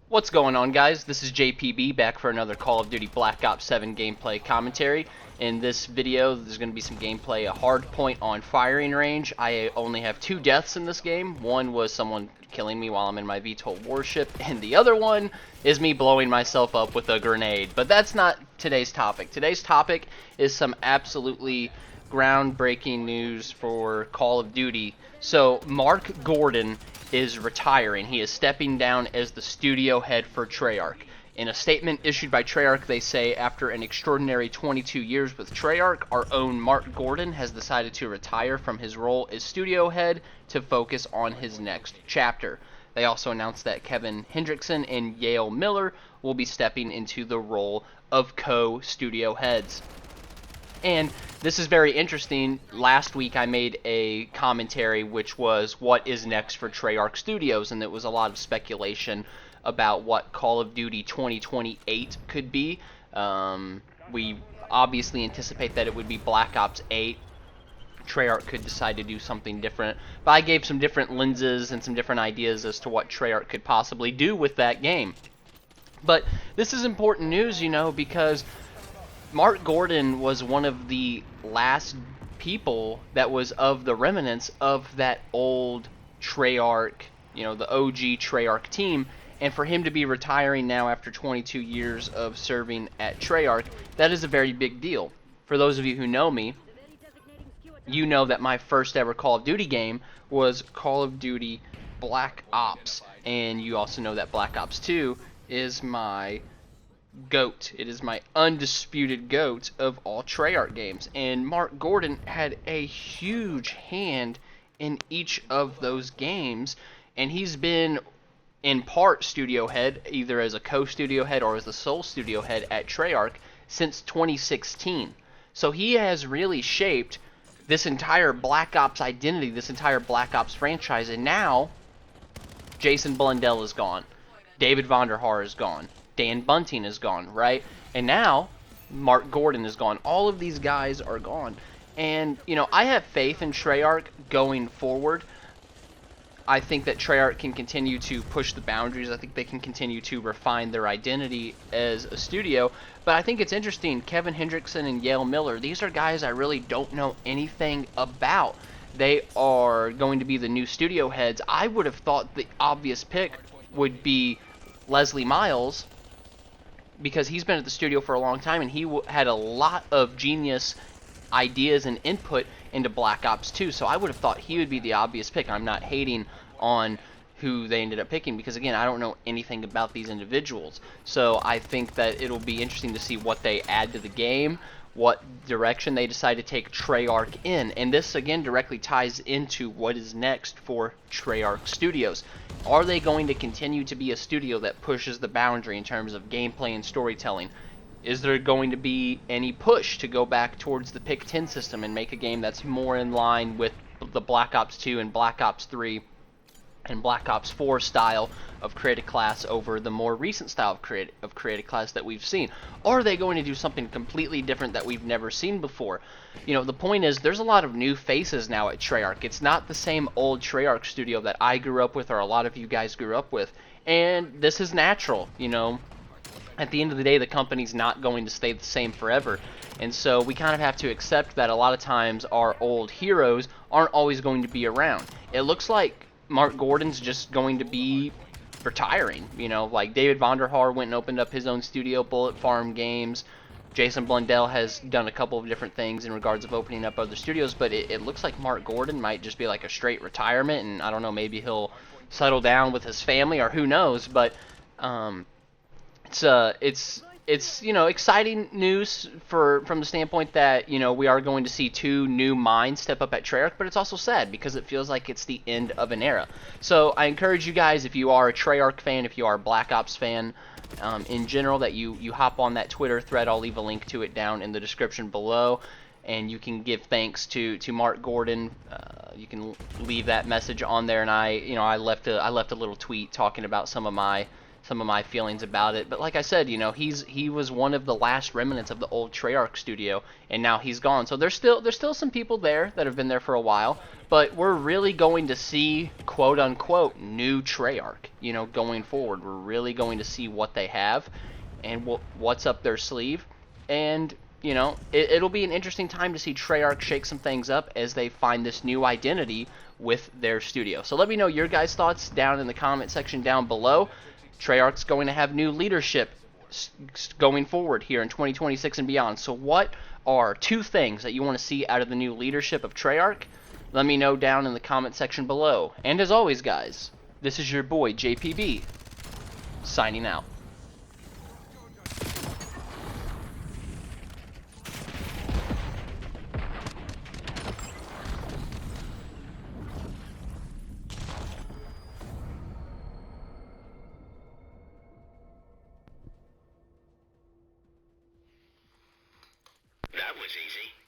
What's going on, guys? This is JPB back for another Call of Duty Black Ops 7 gameplay commentary. In this video, there's going to be some gameplay, a hard point on firing range. I only have 2 deaths in this game. One was someone killing me while I'm in my VTOL warship, and the other one is me blowing myself up with a grenade. But that's not today's topic. Today's topic is some absolutely groundbreaking news for Call of Duty. So, Mark Gordon is retiring. He is stepping down as the studio head for Treyarch. In a statement issued by Treyarch, they say, after an extraordinary 22 years with Treyarch, our own Mark Gordon has decided to retire from his role as studio head to focus on his next chapter. They also announced that Kevin Hendrickson and Yale Miller will be stepping into the role of co-studio heads. And this is very interesting. Last week I made a commentary which was what is next for Treyarch Studios, and there was a lot of speculation about what Call of Duty 2028 could be. We obviously anticipate that it would be Black Ops 8. Treyarch could decide to do something different, but I gave some different lenses and some different ideas as to what Treyarch could possibly do with that game. But this is important news, because Mark Gordon was one of the last people that was of the remnants of that old Treyarch, the OG Treyarch team, and for him to be retiring now after 22 years of serving at Treyarch, that is a very big deal. For those of you who know me, you know that my first ever Call of Duty game was Call of Duty Black Ops, and you also know that Black Ops 2 is my GOAT. It is my undisputed GOAT of all Treyarch games, and Mark Gordon had a huge hand in each of those games, and he's been in part studio head, either as a co-studio head or as the sole studio head at Treyarch since 2016. So he has really shaped this entire Black Ops identity, this entire Black Ops franchise, and now Jason Blundell is gone, David Vonderhaar is gone, Dan Bunting is gone, right? And now Mark Gordon is gone. All of these guys are gone. And, I have faith in Treyarch going forward. I think that Treyarch can continue to push the boundaries. I think they can continue to refine their identity as a studio. But I think it's interesting, Kevin Hendrickson and Yale Miller, these are guys I really don't know anything about. They are going to be the new studio heads. I would have thought the obvious pick would be Leslie Miles, because he's been at the studio for a long time, and he had a lot of genius ideas and input into Black Ops 2, so I would have thought he would be the obvious pick. I'm not hating on who they ended up picking, because again, I don't know anything about these individuals, so I think that it'll be interesting to see what they add to the game, what direction they decide to take Treyarch in, and this again directly ties into what is next for Treyarch Studios. Are they going to continue to be a studio that pushes the boundary in terms of gameplay and storytelling? Is there going to be any push to go back towards the Pick 10 system and make a game that's more in line with the Black Ops 2 and Black Ops 3 and Black Ops 4 style of creative class over the more recent style of creative class that we've seen? Or are they going to do something completely different that we've never seen before? The point is, there's a lot of new faces now at Treyarch. It's not the same old Treyarch studio that I grew up with or a lot of you guys grew up with, and this is natural. At the end of the day, the company's not going to stay the same forever, and so we kind of have to accept that a lot of times our old heroes aren't always going to be around. It looks like Mark Gordon's just going to be retiring. Like David Vonderhaar went and opened up his own studio, Bullet Farm Games. Jason Blundell has done a couple of different things in regards of opening up other studios, but it looks like Mark Gordon might just be like a straight retirement, and I don't know, maybe he'll settle down with his family, or who knows, but it's exciting news from the standpoint that we are going to see 2 new minds step up at Treyarch, but it's also sad because it feels like it's the end of an era. So I encourage you guys, if you are a Treyarch fan, if you are a Black Ops fan in general, that you hop on that Twitter thread. I'll leave a link to it down in the description below, and you can give thanks to Mark Gordon. You can leave that message on there, and I left a little tweet talking about some of my some of my feelings about it. But like I said, you know, he was one of the last remnants of the old Treyarch studio, and now he's gone. So there's still some people there that have been there for a while, but we're really going to see, quote unquote, new Treyarch, you know, going forward. We're really going to see what they have and what's up their sleeve. And you know, it'll be an interesting time to see Treyarch shake some things up as they find this new identity with their studio. So let me know your guys' thoughts down in the comment section down below. Treyarch's going to have new leadership going forward here in 2026 and beyond. So what are 2 things that you want to see out of the new leadership of Treyarch? Let me know down in the comment section below. And as always, guys, this is your boy JPB signing out. That was easy.